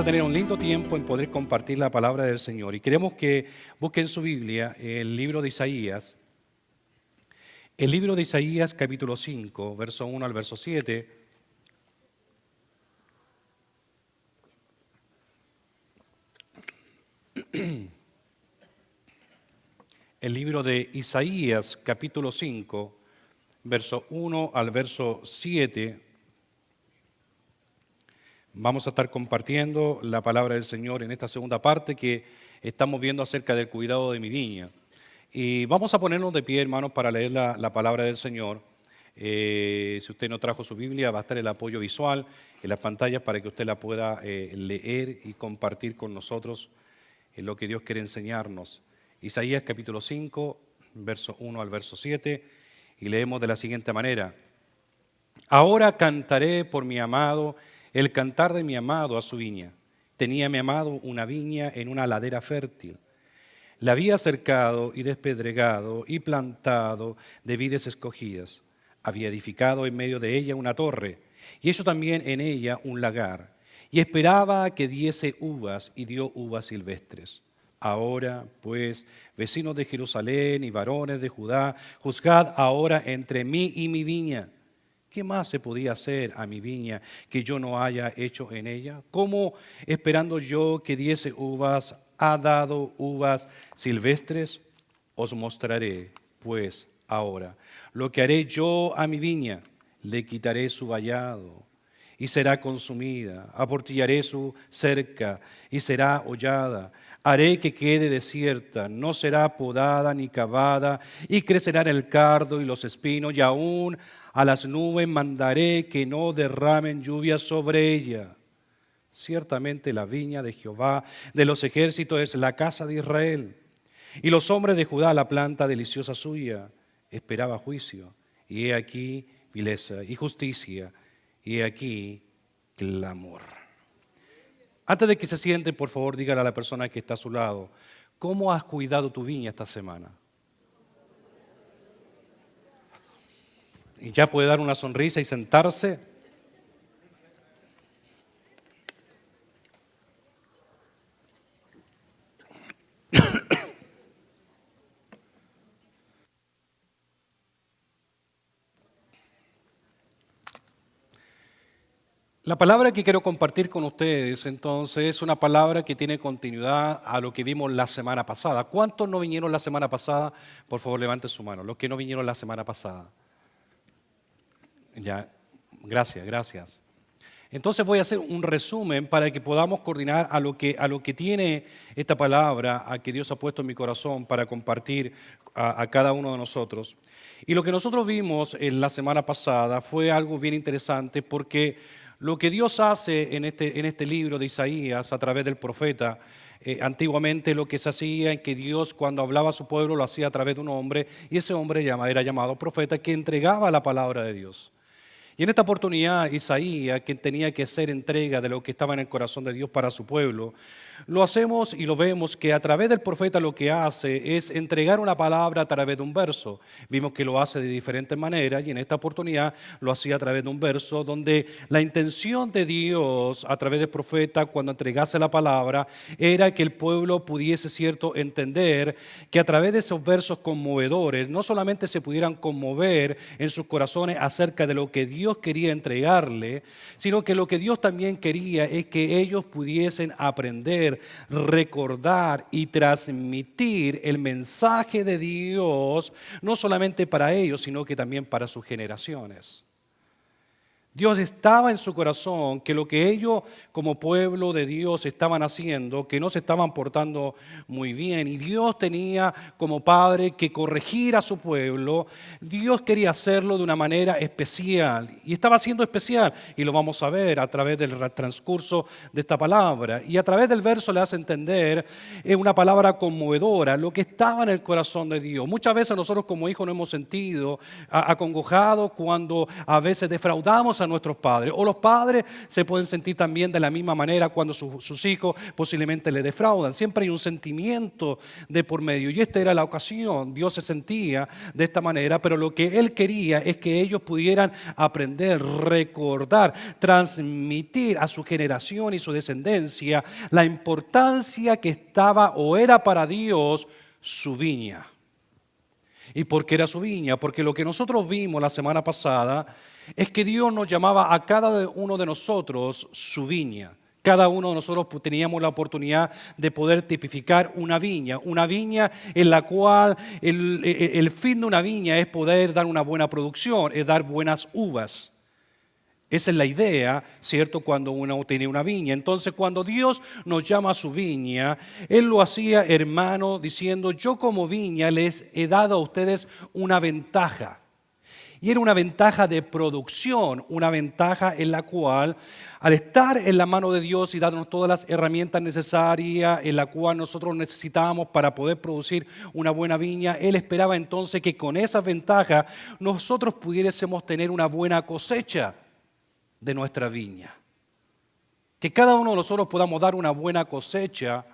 a tener un lindo tiempo en poder compartir la palabra del Señor. Y queremos que busquen su Biblia, el libro de Isaías. El libro de Isaías, capítulo 5, verso 1 al verso 7. El libro de Isaías, capítulo 5, verso 1 al verso 7. Vamos a estar compartiendo la palabra del Señor en esta segunda parte que estamos viendo acerca del cuidado de mi viña. Y vamos a ponernos de pie, hermanos, para leer la palabra del Señor. Si usted no trajo su Biblia, va a estar el apoyo visual en las pantallas para que usted la pueda leer y compartir con nosotros en lo que Dios quiere enseñarnos. Isaías capítulo 5, verso 1 al verso 7, y leemos de la siguiente manera. Ahora cantaré por mi amado, el cantar de mi amado a su viña. Tenía mi amado una viña en una ladera fértil. La había cercado y despedregado y plantado de vides escogidas. Había edificado en medio de ella una torre y hizo también en ella un lagar. Y esperaba que diese uvas y dio uvas silvestres. Ahora, pues, vecinos de Jerusalén y varones de Judá, juzgad ahora entre mí y mi viña. ¿Qué más se podía hacer a mi viña que yo no haya hecho en ella? ¿Cómo, esperando yo que diese uvas, ha dado uvas silvestres? Os mostraré, pues, ahora lo que haré yo a mi viña. Le quitaré su vallado y será consumida. Aportillaré su cerca y será hollada. Haré que quede desierta, no será podada ni cavada, y crecerán el cardo y los espinos, y aún a las nubes mandaré que no derramen lluvia sobre ella. Ciertamente la viña de Jehová de los ejércitos es la casa de Israel, y los hombres de Judá la planta deliciosa suya. Esperaba juicio, y he aquí vileza, y justicia, y he aquí clamor. Antes de que se siente, por favor, dígale a la persona que está a su lado, ¿cómo has cuidado tu viña esta semana? Y ya puede dar una sonrisa y sentarse. La palabra que quiero compartir con ustedes, entonces, es una palabra que tiene continuidad a lo que vimos la semana pasada. ¿Cuántos no vinieron la semana pasada? Por favor, levanten su mano. Los que no vinieron la semana pasada. Ya, gracias. Entonces voy a hacer un resumen para que podamos coordinar a lo que tiene esta palabra, a que Dios ha puesto en mi corazón para compartir a cada uno de nosotros. Y lo que nosotros vimos en la semana pasada fue algo bien interesante porque lo que Dios hace en este libro de Isaías a través del profeta, antiguamente lo que se hacía es que Dios cuando hablaba a su pueblo lo hacía a través de un hombre y ese hombre era llamado profeta que entregaba la palabra de Dios. Y en esta oportunidad Isaías, quien tenía que hacer entrega de lo que estaba en el corazón de Dios para su pueblo, lo hacemos y lo vemos que a través del profeta lo que hace es entregar una palabra a través de un verso. Vimos que lo hace de diferentes maneras y en esta oportunidad lo hacía a través de un verso donde la intención de Dios a través del profeta cuando entregase la palabra era que el pueblo pudiese, cierto, entender que a través de esos versos conmovedores no solamente se pudieran conmover en sus corazones acerca de lo que Dios quería entregarle, sino que lo que Dios también quería es que ellos pudiesen aprender, recordar y transmitir el mensaje de Dios, no solamente para ellos, sino que también para sus generaciones. Dios estaba en su corazón que lo que ellos como pueblo de Dios estaban haciendo, que no se estaban portando muy bien. Y Dios tenía como padre que corregir a su pueblo. Dios quería hacerlo de una manera especial. Y estaba siendo especial. Y lo vamos a ver a través del transcurso de esta palabra. Y a través del verso le hace entender una palabra conmovedora, lo que estaba en el corazón de Dios. Muchas veces nosotros como hijos nos hemos sentido acongojados cuando a veces defraudamos a nuestros padres. O los padres se pueden sentir también de la misma manera cuando sus hijos posiblemente le defraudan. Siempre hay un sentimiento de por medio. Y esta era la ocasión. Dios se sentía de esta manera, pero lo que Él quería es que ellos pudieran aprender, recordar, transmitir a su generación y su descendencia la importancia que estaba o era para Dios su viña. ¿Y por qué era su viña? Porque lo que nosotros vimos la semana pasada es que Dios nos llamaba a cada uno de nosotros su viña. Cada uno de nosotros teníamos la oportunidad de poder tipificar una viña en la cual el fin de una viña es poder dar una buena producción, es dar buenas uvas. Esa es la idea, ¿cierto? Cuando uno tiene una viña. Entonces, cuando Dios nos llama a su viña, Él lo hacía, hermano, diciendo, yo como viña les he dado a ustedes una ventaja. Y era una ventaja de producción, una ventaja en la cual, al estar en la mano de Dios y darnos todas las herramientas necesarias, en la cual nosotros necesitábamos para poder producir una buena viña, Él esperaba entonces que con esa ventaja nosotros pudiésemos tener una buena cosecha de nuestra viña. Que cada uno de nosotros podamos dar una buena cosecha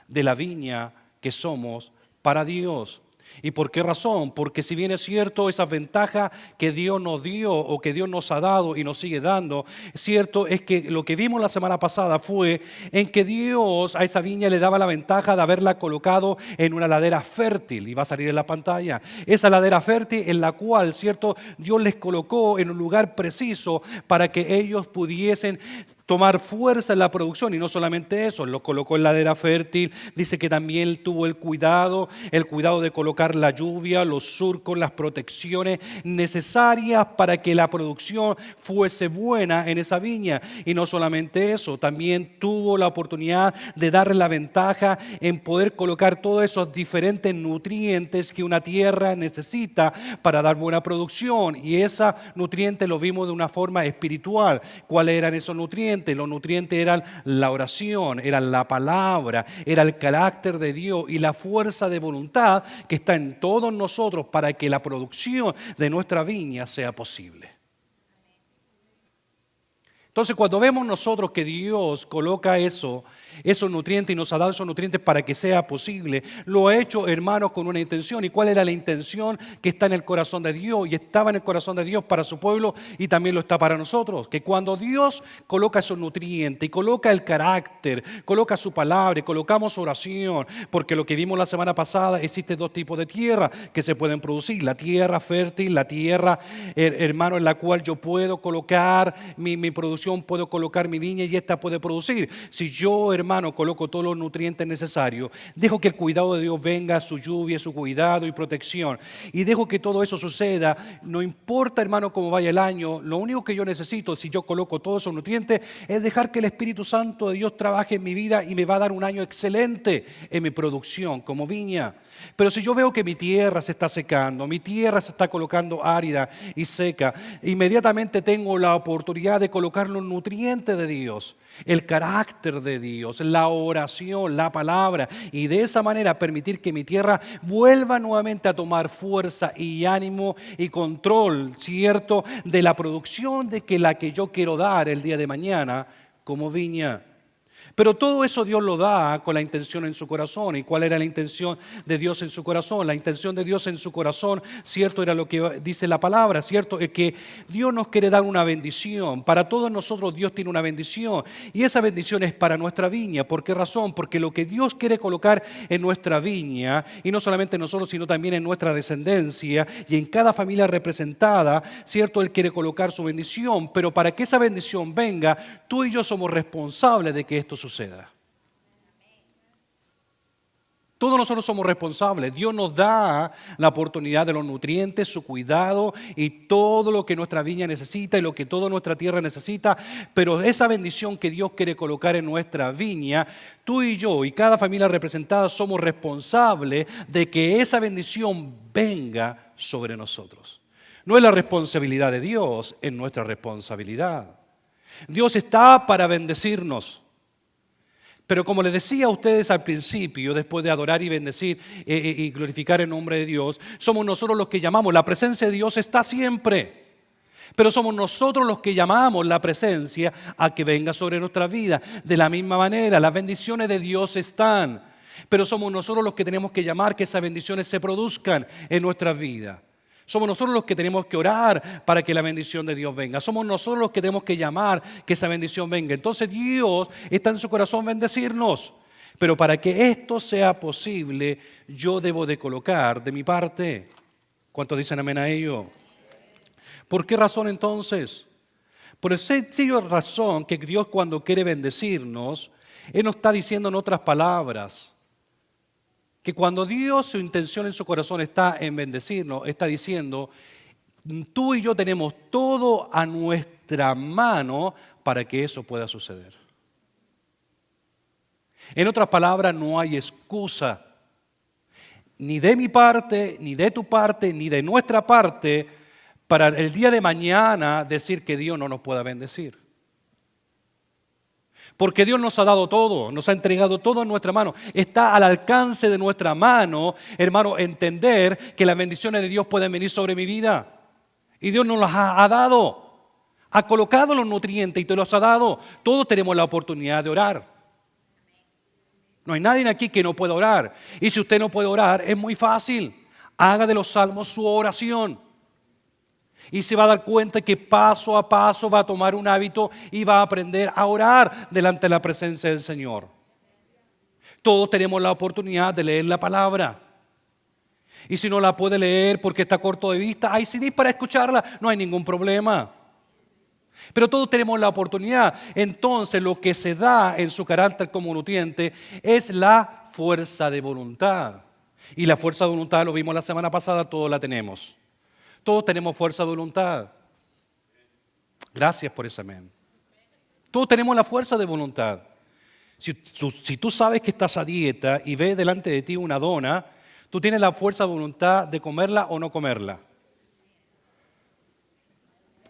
de la viña que somos para Dios. ¿Y por qué razón? Porque si bien es cierto esas ventajas que Dios nos dio o que Dios nos ha dado y nos sigue dando, cierto es que lo que vimos la semana pasada fue en que Dios a esa viña le daba la ventaja de haberla colocado en una ladera fértil, y va a salir en la pantalla, esa ladera fértil en la cual, cierto, Dios les colocó en un lugar preciso para que ellos pudiesen tomar fuerza en la producción. Y no solamente eso, lo colocó en ladera fértil, dice que también tuvo el cuidado de colocar la lluvia, los surcos, las protecciones necesarias para que la producción fuese buena en esa viña. Y no solamente eso, también tuvo la oportunidad de darle la ventaja en poder colocar todos esos diferentes nutrientes que una tierra necesita para dar buena producción. Y esos nutrientes lo vimos de una forma espiritual. ¿Cuáles eran esos nutrientes? Los nutrientes eran la oración, eran la palabra, era el carácter de Dios y la fuerza de voluntad que está en todos nosotros para que la producción de nuestra viña sea posible. Entonces, cuando vemos nosotros que Dios coloca esos nutrientes y nos ha dado esos nutrientes para que sea posible, lo ha hecho, hermanos, con una intención. ¿Y cuál era la intención que está en el corazón de Dios? Y estaba en el corazón de Dios para su pueblo y también lo está para nosotros. Que cuando Dios coloca esos nutrientes y coloca el carácter, coloca su palabra y colocamos oración, porque lo que vimos la semana pasada, existe dos tipos de tierra que se pueden producir. La tierra fértil, la tierra, hermano, en la cual yo puedo colocar mi producción, puedo colocar mi viña y esta puede producir. Si yo, hermano, coloco todos los nutrientes necesarios, dejo que el cuidado de Dios venga, su lluvia, su cuidado y protección, y dejo que todo eso suceda, no importa, hermano, cómo vaya el año, lo único que yo necesito, si yo coloco todos esos nutrientes, es dejar que el Espíritu Santo de Dios trabaje en mi vida y me va a dar un año excelente en mi producción como viña. Pero si yo veo que mi tierra se está secando, mi tierra se está colocando árida y seca, inmediatamente tengo la oportunidad de colocar los nutrientes de Dios, el carácter de Dios, la oración, la palabra, y de esa manera permitir que mi tierra vuelva nuevamente a tomar fuerza y ánimo y control, ¿cierto?, de la producción de que la que yo quiero dar el día de mañana como viña. Pero todo eso Dios lo da con la intención en su corazón. ¿Y cuál era la intención de Dios en su corazón? La intención de Dios en su corazón, cierto, era lo que dice la palabra, cierto, es que Dios nos quiere dar una bendición. Para todos nosotros Dios tiene una bendición y esa bendición es para nuestra viña. ¿Por qué razón? Porque lo que Dios quiere colocar en nuestra viña, y no solamente en nosotros, sino también en nuestra descendencia y en cada familia representada, cierto, Él quiere colocar su bendición. Pero para que esa bendición venga, tú y yo somos responsables de que esto suceda. Todos nosotros somos responsables. Dios nos da la oportunidad de los nutrientes, su cuidado y todo lo que nuestra viña necesita y lo que toda nuestra tierra necesita. Pero esa bendición que Dios quiere colocar en nuestra viña, tú y yo y cada familia representada somos responsables de que esa bendición venga sobre nosotros. No es la responsabilidad de Dios, es nuestra responsabilidad. Dios está para bendecirnos. Pero como les decía a ustedes al principio, después de adorar y bendecir y glorificar el nombre de Dios, somos nosotros los que llamamos. La presencia de Dios está siempre. Pero somos nosotros los que llamamos la presencia a que venga sobre nuestra vida. De la misma manera, las bendiciones de Dios están, pero somos nosotros los que tenemos que llamar que esas bendiciones se produzcan en nuestras vidas. Somos nosotros los que tenemos que orar para que la bendición de Dios venga. Somos nosotros los que tenemos que llamar que esa bendición venga. Entonces Dios está en su corazón bendecirnos. Pero para que esto sea posible, yo debo de colocar de mi parte. ¿Cuántos dicen amén a ello? ¿Por qué razón entonces? Por el sencillo razón que Dios cuando quiere bendecirnos, Él nos está diciendo en otras palabras, que cuando Dios, su intención en su corazón está en bendecirnos, está diciendo, tú y yo tenemos todo a nuestra mano para que eso pueda suceder. En otras palabras, no hay excusa, ni de mi parte, ni de tu parte, ni de nuestra parte, para el día de mañana decir que Dios no nos pueda bendecir. Porque Dios nos ha dado todo, nos ha entregado todo en nuestra mano. Está al alcance de nuestra mano, hermano, entender que las bendiciones de Dios pueden venir sobre mi vida. Y Dios nos las ha dado. Ha colocado los nutrientes y te los ha dado. Todos tenemos la oportunidad de orar. No hay nadie aquí que no pueda orar. Y si usted no puede orar, es muy fácil. Haga de los salmos su oración. Y se va a dar cuenta que paso a paso va a tomar un hábito y va a aprender a orar delante de la presencia del Señor. Todos tenemos la oportunidad de leer la palabra. Y si no la puede leer porque está corto de vista, hay CDs para escucharla, no hay ningún problema. Pero todos tenemos la oportunidad. Entonces lo que se da en su carácter como nutriente es la fuerza de voluntad. Y la fuerza de voluntad, lo vimos la semana pasada, todos la tenemos. Todos tenemos fuerza de voluntad. Gracias por ese amén. Todos tenemos la fuerza de voluntad. Si tú sabes que estás a dieta y ves delante de ti una dona, tú tienes la fuerza de voluntad de comerla o no comerla.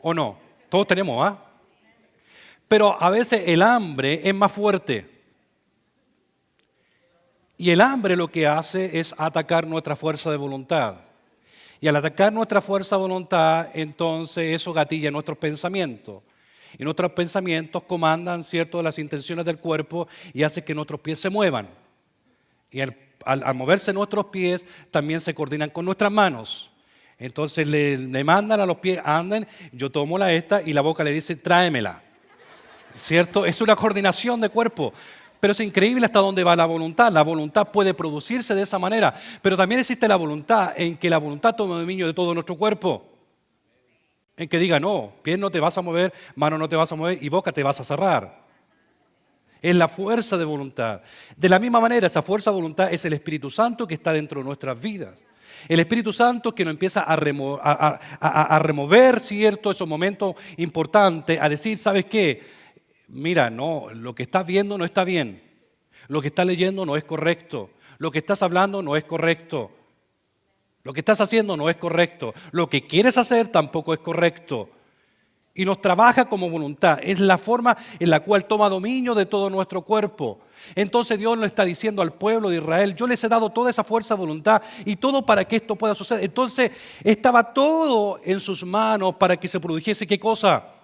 ¿O no? Todos tenemos, ¿ah? Pero a veces el hambre es más fuerte. Y el hambre lo que hace es atacar nuestra fuerza de voluntad. Y al atacar nuestra fuerza de voluntad, entonces eso gatilla nuestros pensamientos. Y nuestros pensamientos comandan, ¿cierto?, las intenciones del cuerpo y hace que nuestros pies se muevan. Y al moverse nuestros pies, también se coordinan con nuestras manos. Entonces le mandan a los pies, anden, yo tomo la esta y la boca le dice, tráemela. ¿Cierto? Es una coordinación de cuerpo. Pero es increíble hasta dónde va la voluntad. La voluntad puede producirse de esa manera. Pero también existe la voluntad en que la voluntad toma dominio de todo nuestro cuerpo. En que diga, no, pie no te vas a mover, mano no te vas a mover y boca te vas a cerrar. Es la fuerza de voluntad. De la misma manera, esa fuerza de voluntad es el Espíritu Santo que está dentro de nuestras vidas. El Espíritu Santo que nos empieza a remover, ¿cierto?, esos momentos importantes, a decir, ¿sabes qué? Mira, no, lo que estás viendo no está bien. Lo que estás leyendo no es correcto. Lo que estás hablando no es correcto. Lo que estás haciendo no es correcto. Lo que quieres hacer tampoco es correcto. Y nos trabaja como voluntad. Es la forma en la cual toma dominio de todo nuestro cuerpo. Entonces Dios le está diciendo al pueblo de Israel, yo les he dado toda esa fuerza de voluntad y todo para que esto pueda suceder. Entonces estaba todo en sus manos para que se produjese ¿qué cosa?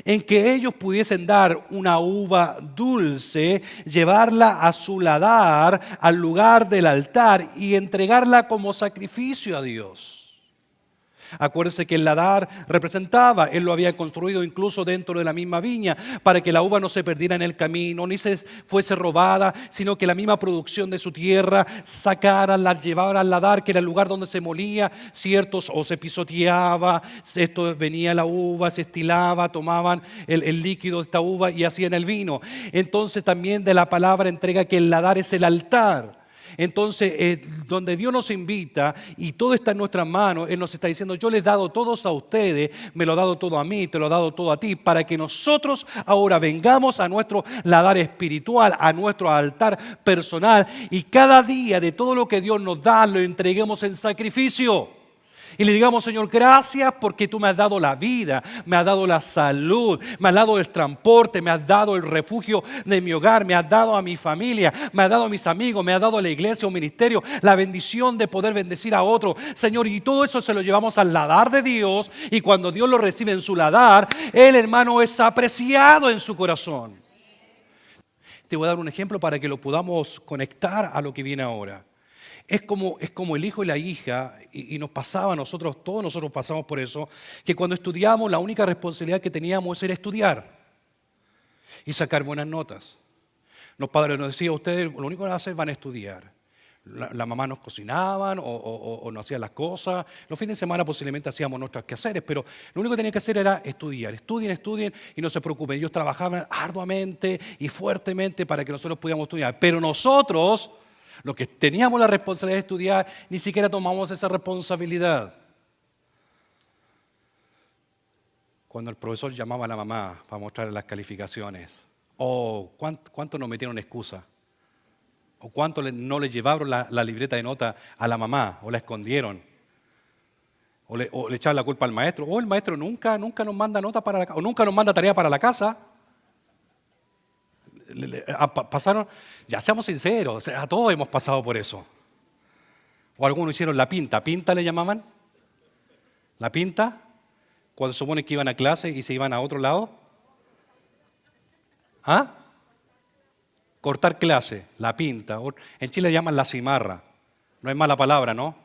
En que ellos pudiesen dar una uva dulce, llevarla a su ladar, al lugar del altar y entregarla como sacrificio a Dios. Acuérdense que el ladar representaba, él lo había construido incluso dentro de la misma viña, para que la uva no se perdiera en el camino, ni se fuese robada, sino que la misma producción de su tierra sacaran, la llevaran al ladar, que era el lugar donde se molía, ciertos, o se pisoteaba, esto venía la uva, se estilaba, tomaban el líquido de esta uva y hacían el vino. Entonces también de la palabra entrega que el ladar es el altar. Entonces, donde Dios nos invita y todo está en nuestras manos, Él nos está diciendo, yo les he dado todos a ustedes, me lo he dado todo a mí, te lo he dado todo a ti, para que nosotros ahora vengamos a nuestro ladar espiritual, a nuestro altar personal y cada día de todo lo que Dios nos da lo entreguemos en sacrificio. Y le digamos, Señor, gracias porque tú me has dado la vida, me has dado la salud, me has dado el transporte, me has dado el refugio de mi hogar, me has dado a mi familia, me has dado a mis amigos, me has dado a la iglesia o ministerio, la bendición de poder bendecir a otro. Señor, y todo eso se lo llevamos al ladar de Dios, y cuando Dios lo recibe en su ladar, el hermano es apreciado en su corazón. Te voy a dar un ejemplo para que lo podamos conectar a lo que viene ahora. Es como el hijo y la hija, y nos pasaba a nosotros, todos nosotros pasamos por eso, que cuando estudiamos la única responsabilidad que teníamos era estudiar y sacar buenas notas. Los padres nos decían, ustedes lo único que van a hacer van a estudiar. La mamá nos cocinaban o nos hacían las cosas. Los fines de semana posiblemente hacíamos nuestros quehaceres, pero lo único que tenían que hacer era estudiar. Estudien y no se preocupen. Ellos trabajaban arduamente y fuertemente para que nosotros pudiéramos estudiar. Pero nosotros, los que teníamos la responsabilidad de estudiar, ni siquiera tomamos esa responsabilidad. Cuando el profesor llamaba a la mamá para mostrarle las calificaciones, ¿cuánto nos metieron excusa? ¿O cuánto no le llevaron la libreta de nota a la mamá? ¿O la escondieron? ¿O le echaron la culpa al maestro? ¿O el maestro nunca nos manda nota para la casa? ¿O nunca nos manda tarea para la casa? Pasaron, ya seamos sinceros, o sea, a todos hemos pasado por eso. O algunos hicieron la pinta. ¿Pinta le llamaban? ¿La pinta? Cuando se supone que iban a clase y se iban a otro lado. ¿Ah? Cortar clase, la pinta. En Chile le llaman la cimarra. No es mala palabra, ¿no?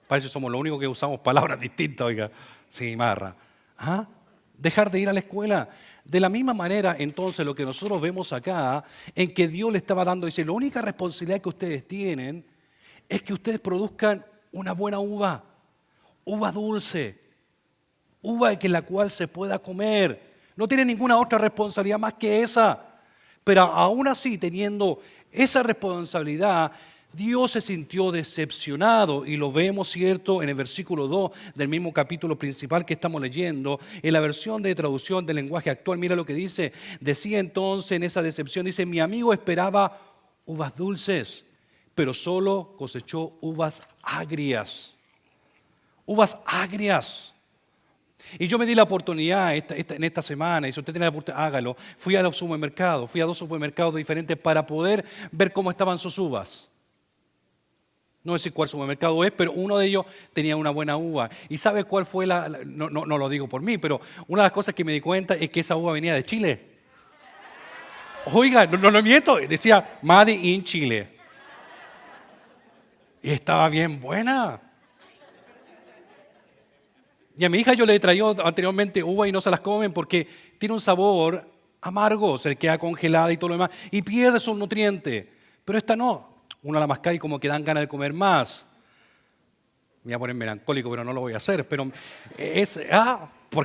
Parece que somos los únicos que usamos palabras distintas, oiga. Cimarra. ¿Ah? Dejar de ir a la escuela. De la misma manera, entonces, lo que nosotros vemos acá, en que Dios le estaba dando, dice, la única responsabilidad que ustedes tienen es que ustedes produzcan una buena uva dulce, uva en la cual se pueda comer. No tienen ninguna otra responsabilidad más que esa. Pero aún así, teniendo esa responsabilidad, Dios se sintió decepcionado, y lo vemos, ¿cierto?, en el versículo 2 del mismo capítulo principal que estamos leyendo, en la versión de traducción del lenguaje actual. Mira lo que dice. Decía entonces en esa decepción, dice, mi amigo esperaba uvas dulces, pero solo cosechó uvas agrias. Uvas agrias. Y yo me di la oportunidad en esta semana, y si usted tiene la oportunidad, hágalo. Fui a los supermercados, fui a 2 supermercados diferentes para poder ver cómo estaban sus uvas. No sé cuál supermercado es, pero uno de ellos tenía una buena uva. ¿Y sabe cuál fue no lo digo por mí, pero una de las cosas que me di cuenta es que esa uva venía de Chile. Oiga, no miento, decía Made in Chile. Y estaba bien buena. Y a mi hija yo le he traído anteriormente uva y no se las comen porque tiene un sabor amargo, se queda congelada y todo lo demás, y pierde sus nutrientes. Pero esta no. Uno la masca y como que dan ganas de comer más. Me voy a poner melancólico, pero no lo voy a hacer. Pero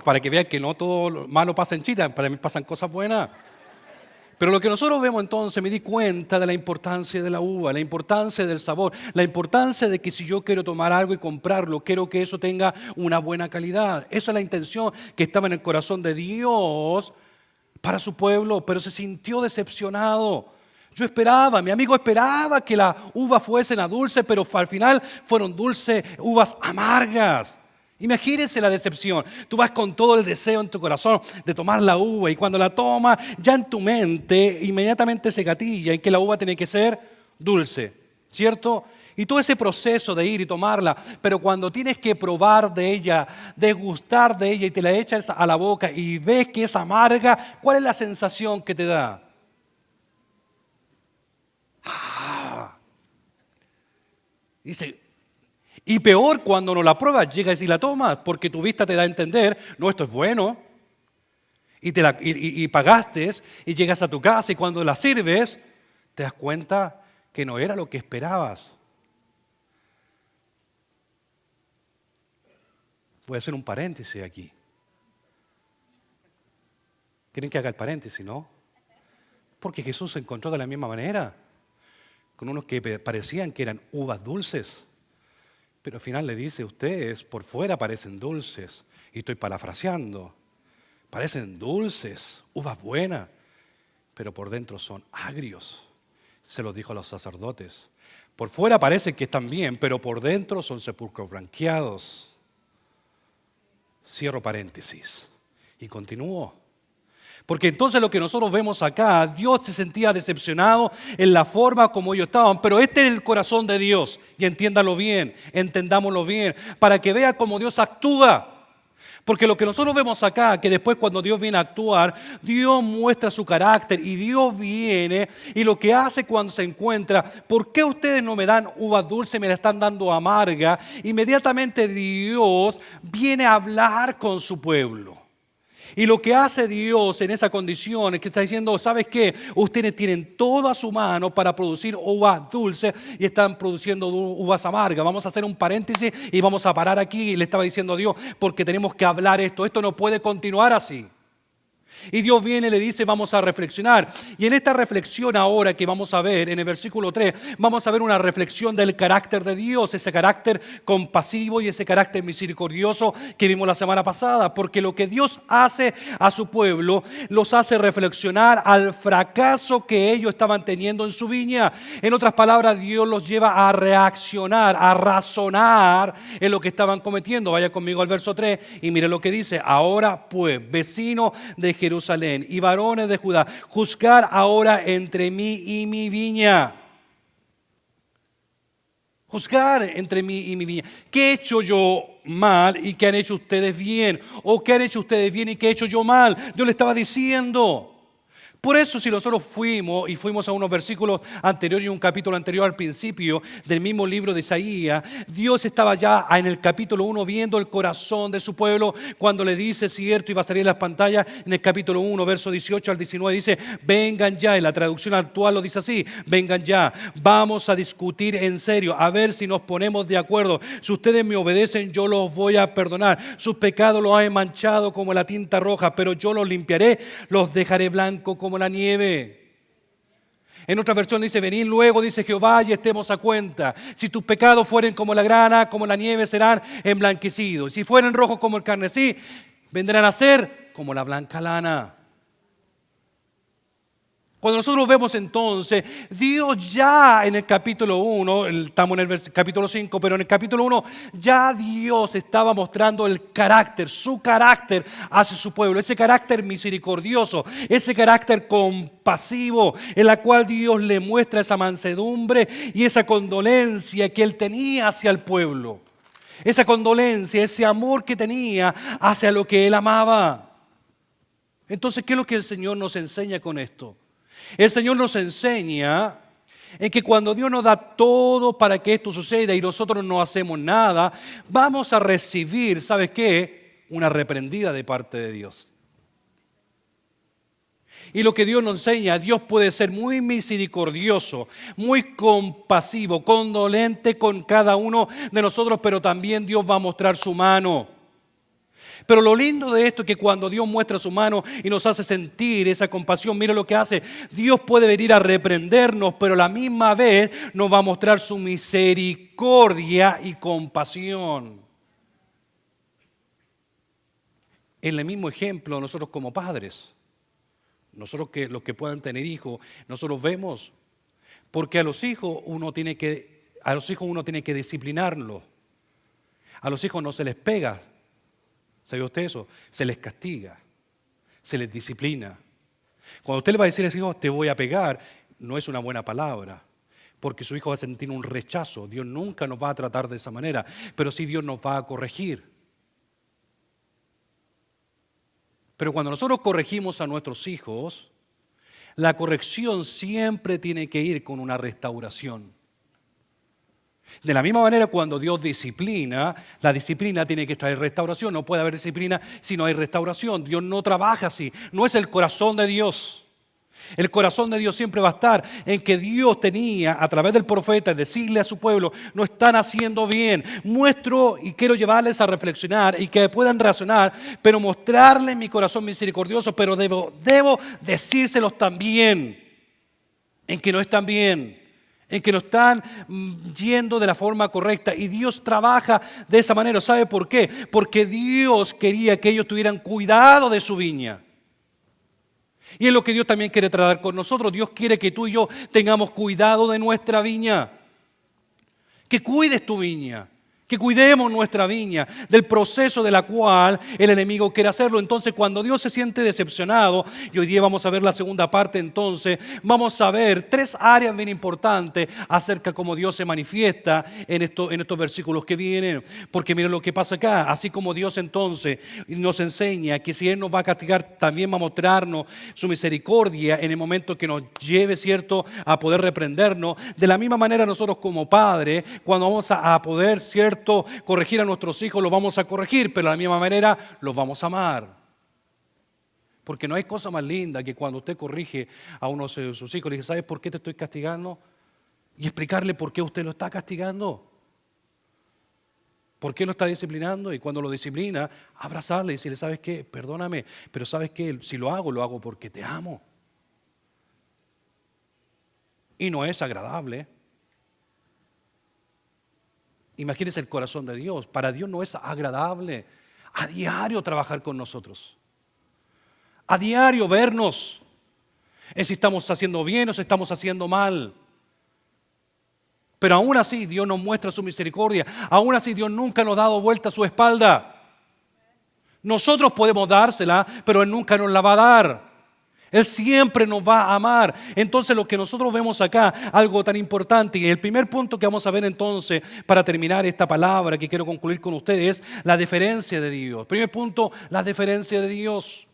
para que vean que no todo lo malo pasa en Chile, para mí pasan cosas buenas. Pero lo que nosotros vemos entonces, me di cuenta de la importancia de la uva, la importancia del sabor, la importancia de que si yo quiero tomar algo y comprarlo, quiero que eso tenga una buena calidad. Esa es la intención que estaba en el corazón de Dios para su pueblo, pero se sintió decepcionado. Mi amigo esperaba que las uvas fuesen dulces, pero al final fueron dulces, uvas amargas. Imagínense la decepción. Tú vas con todo el deseo en tu corazón de tomar la uva, y cuando la tomas, ya en tu mente inmediatamente se gatilla en que la uva tiene que ser dulce, ¿cierto? Y todo ese proceso de ir y tomarla, pero cuando tienes que probar de ella, degustar de ella y te la echas a la boca y ves que es amarga, ¿cuál es la sensación que te da? Dice, y peor cuando no la pruebas, llegas y la tomas, porque tu vista te da a entender, no, esto es bueno, y pagaste, y llegas a tu casa, y cuando la sirves, te das cuenta que no era lo que esperabas. Voy a hacer un paréntesis aquí. ¿Quieren que haga el paréntesis, no? Porque Jesús se encontró de la misma manera con unos que parecían que eran uvas dulces, pero al final le dice, ustedes por fuera parecen dulces, y estoy parafraseando, parecen dulces, uvas buenas, pero por dentro son agrios. Se los dijo a los sacerdotes. Por fuera parecen que están bien, pero por dentro son sepulcros blanqueados. Cierro paréntesis. Y continúo. Porque entonces lo que nosotros vemos acá, Dios se sentía decepcionado en la forma como ellos estaban, pero este es el corazón de Dios, y entiéndalo bien, entendámoslo bien, para que vea cómo Dios actúa. Porque lo que nosotros vemos acá, que después cuando Dios viene a actuar, Dios muestra su carácter y Dios viene y lo que hace cuando se encuentra, ¿por qué ustedes no me dan uva dulce, me la están dando amarga? Inmediatamente Dios viene a hablar con su pueblo. Y lo que hace Dios en esa condición es que está diciendo, ¿sabes qué? Ustedes tienen todo a su mano para producir uvas dulces y están produciendo uvas amargas. Vamos a hacer un paréntesis y vamos a parar aquí. Y le estaba diciendo a Dios, porque tenemos que hablar esto. Esto no puede continuar así. Y Dios viene y le dice, vamos a reflexionar. Y en esta reflexión ahora que vamos a ver, en el versículo 3, vamos a ver una reflexión del carácter de Dios, ese carácter compasivo y ese carácter misericordioso que vimos la semana pasada. Porque lo que Dios hace a su pueblo, los hace reflexionar al fracaso que ellos estaban teniendo en su viña. En otras palabras, Dios los lleva a reaccionar, a razonar en lo que estaban cometiendo. Vaya conmigo al verso 3 y mire lo que dice. Ahora pues, vecino de Jerusalén y varones de Judá, juzgar ahora entre mí y mi viña. Juzgar entre mí y mi viña. ¿Qué he hecho yo mal y qué han hecho ustedes bien? ¿O qué han hecho ustedes bien y qué he hecho yo mal? Dios le estaba diciendo. Por eso si nosotros fuimos a unos versículos anteriores y un capítulo anterior al principio del mismo libro de Isaías, Dios estaba ya en el capítulo 1 viendo el corazón de su pueblo cuando le dice, cierto, y va a salir en las pantallas en el capítulo 1, verso 18 al 19, dice, vengan ya, en la traducción actual lo dice así, vengan ya, vamos a discutir en serio, a ver si nos ponemos de acuerdo. Si ustedes me obedecen, yo los voy a perdonar. Sus pecados los han manchado como la tinta roja, pero yo los limpiaré, los dejaré blancos como la nieve. En otra versión dice, venid luego, dice Jehová, y estemos a cuenta. Si tus pecados fueren como la grana, como la nieve, serán emblanquecidos. Si fueren rojos como el carmesí, vendrán a ser como la blanca lana. Cuando nosotros vemos entonces, Dios ya en el capítulo 1, estamos en el capítulo 5, pero en el capítulo 1 ya Dios estaba mostrando el carácter, su carácter hacia su pueblo, ese carácter misericordioso, ese carácter compasivo, en la cual Dios le muestra esa mansedumbre y esa condolencia que Él tenía hacia el pueblo. Esa condolencia, ese amor que tenía hacia lo que Él amaba. Entonces, ¿qué es lo que el Señor nos enseña con esto? El Señor nos enseña en que cuando Dios nos da todo para que esto suceda y nosotros no hacemos nada, vamos a recibir, ¿sabes qué? Una reprendida de parte de Dios. Y lo que Dios nos enseña, Dios puede ser muy misericordioso, muy compasivo, condolente con cada uno de nosotros, pero también Dios va a mostrar su mano. Pero lo lindo de esto es que cuando Dios muestra su mano y nos hace sentir esa compasión, mira lo que hace. Dios puede venir a reprendernos, pero a la misma vez nos va a mostrar su misericordia y compasión. En el mismo ejemplo, nosotros como padres, nosotros los que puedan tener hijos, nosotros vemos, porque a los hijos uno tiene que disciplinarlos. A los hijos no se les pega. ¿Sabe usted eso? Se les castiga, se les disciplina. Cuando usted le va a decir a ese hijo, te voy a pegar, no es una buena palabra, porque su hijo va a sentir un rechazo. Dios nunca nos va a tratar de esa manera, pero sí Dios nos va a corregir. Pero cuando nosotros corregimos a nuestros hijos, la corrección siempre tiene que ir con una restauración. De la misma manera, cuando Dios disciplina, la disciplina tiene que traer restauración. No puede haber disciplina si no hay restauración. Dios no trabaja así. No es el corazón de Dios. El corazón de Dios siempre va a estar en que Dios tenía, a través del profeta, decirle a su pueblo, no están haciendo bien. Muestro y quiero llevarles a reflexionar y que puedan razonar, pero mostrarles mi corazón misericordioso, pero debo decírselos también en que no están bien, en que no están yendo de la forma correcta. Y Dios trabaja de esa manera. ¿Sabe por qué? Porque Dios quería que ellos tuvieran cuidado de su viña. Y es lo que Dios también quiere tratar con nosotros. Dios quiere que tú y yo tengamos cuidado de nuestra viña. Que cuides tu viña, que cuidemos nuestra viña, del proceso de la cual el enemigo quiere hacerlo. Entonces, cuando Dios se siente decepcionado, y hoy día vamos a ver la segunda parte, entonces, vamos a ver 3 áreas bien importantes acerca de cómo Dios se manifiesta en estos versículos que vienen. Porque miren lo que pasa acá, así como Dios entonces nos enseña que si Él nos va a castigar, también va a mostrarnos su misericordia en el momento que nos lleve, ¿cierto?, a poder reprendernos. De la misma manera nosotros como padres, cuando vamos a poder, ¿cierto?, corregir a nuestros hijos, los vamos a corregir, pero de la misma manera los vamos a amar. Porque no hay cosa más linda que cuando usted corrige a uno de sus hijos, le dice, ¿sabes por qué te estoy castigando? Y explicarle por qué usted lo está castigando. ¿Por qué lo está disciplinando? Y cuando lo disciplina, abrazarle y decirle, ¿sabes qué? Perdóname, pero ¿sabes qué? Si lo hago porque te amo. Y no es agradable. Imagínense el corazón de Dios. Para Dios no es agradable a diario trabajar con nosotros. A diario vernos. Es si estamos haciendo bien o si estamos haciendo mal. Pero aún así Dios nos muestra su misericordia. Aún así Dios nunca nos ha dado vuelta a su espalda. Nosotros podemos dársela, pero Él nunca nos la va a dar. Él siempre nos va a amar. Entonces lo que nosotros vemos acá, algo tan importante, y el primer punto que vamos a ver entonces para terminar esta palabra que quiero concluir con ustedes, es la deferencia de Dios. Primer punto, la deferencia de Dios.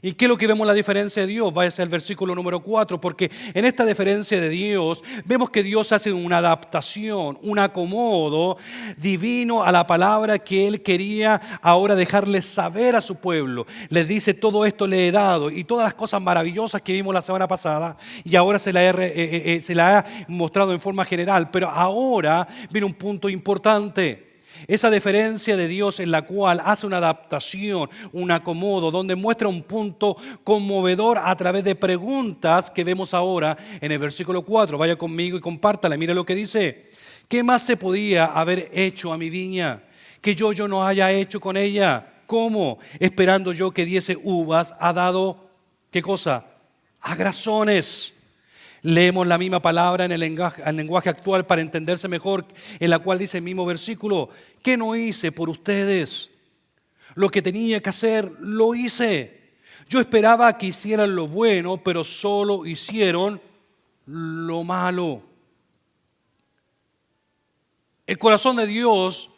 ¿Y qué es lo que vemos la diferencia de Dios? Váyase al versículo número 4, porque en esta deferencia de Dios vemos que Dios hace una adaptación, un acomodo divino a la palabra que Él quería ahora dejarles saber a su pueblo. Les dice, todo esto le he dado, y todas las cosas maravillosas que vimos la semana pasada, y ahora se la ha mostrado en forma general, pero ahora viene un punto importante. Esa deferencia de Dios en la cual hace una adaptación, un acomodo, donde muestra un punto conmovedor a través de preguntas que vemos ahora en el versículo 4. Vaya conmigo y compártala. Mire lo que dice. ¿Qué más se podía haber hecho a mi viña que yo no haya hecho con ella? ¿Cómo? Esperando yo que diese uvas, ha dado, ¿qué cosa? Agrazones. Leemos la misma palabra en el lenguaje actual para entenderse mejor, en la cual dice el mismo versículo, ¿qué no hice por ustedes? Lo que tenía que hacer, lo hice. Yo esperaba que hicieran lo bueno, pero solo hicieron lo malo. El corazón de Dios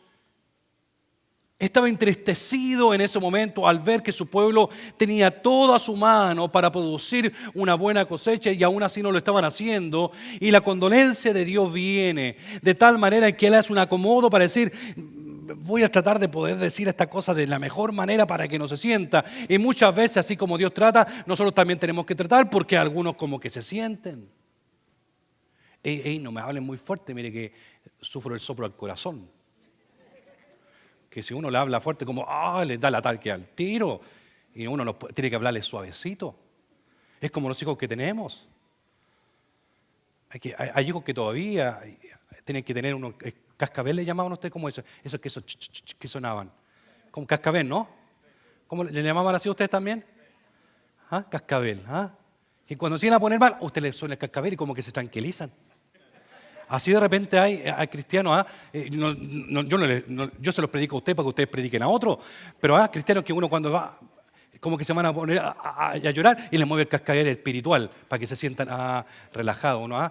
estaba entristecido en ese momento al ver que su pueblo tenía todo a su mano para producir una buena cosecha y aún así no lo estaban haciendo. Y la condolencia de Dios viene de tal manera que Él hace un acomodo para decir, voy a tratar de poder decir esta cosa de la mejor manera para que no se sienta. Y muchas veces, así como Dios trata, nosotros también tenemos que tratar porque algunos como que se sienten. No me hablen muy fuerte, mire que sufro el soplo al corazón. Que si uno le habla fuerte, como, le da el ataque al tiro. Y uno tiene que hablarle suavecito. Es como los hijos que tenemos. Hay hijos que todavía tienen que tener unos cascabel, ¿le llamaban a usted? ¿Cómo eso? Esos que sonaban. Como cascabel, ¿no? ¿Cómo le llamaban así a ustedes también? ¿Ah? Cascabel. ¿Ah? Que cuando se iban a poner mal, a usted le suena el cascabel y como que se tranquilizan. Así de repente hay cristianos, yo se los predico a usted para que ustedes prediquen a otros, pero hay cristianos que uno cuando va, como que se van a poner a llorar y les mueve el cascabel espiritual para que se sientan relajados, ¿no?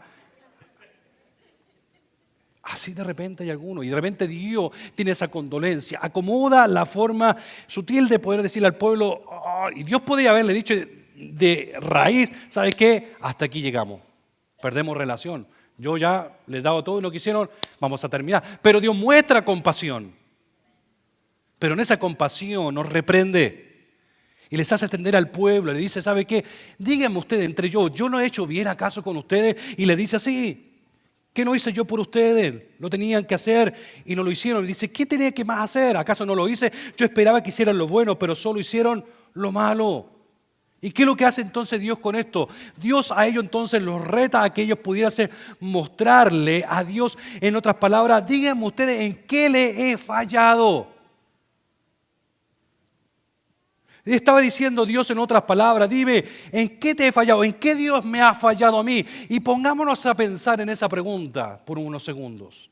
Así de repente hay algunos, y de repente Dios tiene esa condolencia, acomoda la forma sutil de poder decirle al pueblo, y Dios podía haberle dicho de raíz, ¿sabes qué? Hasta aquí llegamos, perdemos relación. Yo ya les he dado todo lo que hicieron, vamos a terminar. Pero Dios muestra compasión. Pero en esa compasión nos reprende. Y les hace extender al pueblo. Le dice, ¿sabe qué? Díganme ustedes entre yo no he hecho bien acaso con ustedes. Y le dice así, ¿qué no hice yo por ustedes? Lo tenían que hacer y no lo hicieron. Y dice, ¿qué tenía que más hacer? ¿Acaso no lo hice? Yo esperaba que hicieran lo bueno, pero solo hicieron lo malo. ¿Y qué es lo que hace entonces Dios con esto? Dios a ellos entonces los reta a que ellos pudieran mostrarle a Dios, en otras palabras, díganme ustedes en qué le he fallado. Estaba diciendo Dios en otras palabras, dime, ¿en qué te he fallado? ¿En qué Dios me ha fallado a mí? Y pongámonos a pensar en esa pregunta por unos segundos.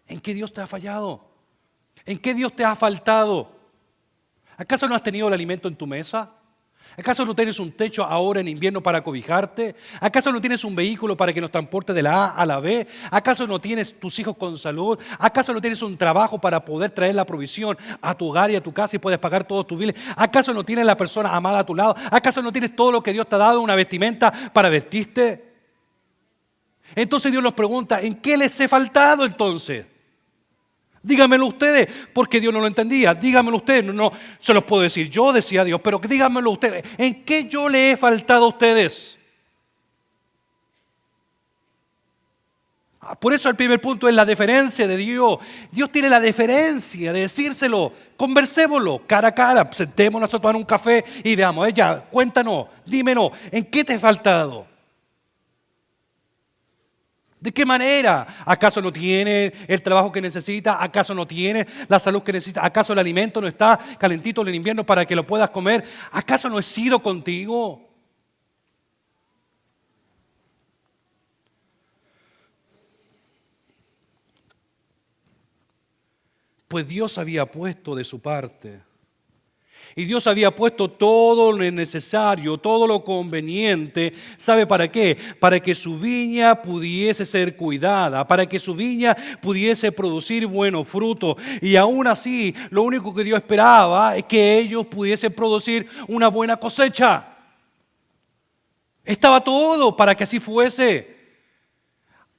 ¿En qué Dios te ha fallado? ¿En qué Dios te ha faltado? ¿Acaso no has tenido el alimento en tu mesa? ¿Acaso no tienes un techo ahora en invierno para cobijarte? ¿Acaso no tienes un vehículo para que nos transporte de la A a la B? ¿Acaso no tienes tus hijos con salud? ¿Acaso no tienes un trabajo para poder traer la provisión a tu hogar y a tu casa y puedes pagar todos tus biles? ¿Acaso no tienes la persona amada a tu lado? ¿Acaso no tienes todo lo que Dios te ha dado, una vestimenta para vestirte? Entonces Dios nos pregunta, ¿en qué les he faltado entonces? Díganmelo ustedes, porque Dios no lo entendía. Díganmelo ustedes, no se los puedo decir yo, decía Dios, pero díganmelo ustedes. ¿En qué yo le he faltado a ustedes? Por eso el primer punto es la deferencia de Dios. Dios tiene la deferencia de decírselo. Conversémoslo cara a cara. Sentémonos a tomar un café y veamos, ya, cuéntanos, dímenos, ¿en qué te he faltado? ¿De qué manera? ¿Acaso no tiene el trabajo que necesita? ¿Acaso no tiene la salud que necesita? ¿Acaso el alimento no está calentito en el invierno para que lo puedas comer? ¿Acaso no he sido contigo? Pues Dios había puesto de su parte. Y Dios había puesto todo lo necesario, todo lo conveniente. ¿Sabe para qué? Para que su viña pudiese ser cuidada, para que su viña pudiese producir buenos frutos. Y aún así, lo único que Dios esperaba es que ellos pudiesen producir una buena cosecha. Estaba todo para que así fuese.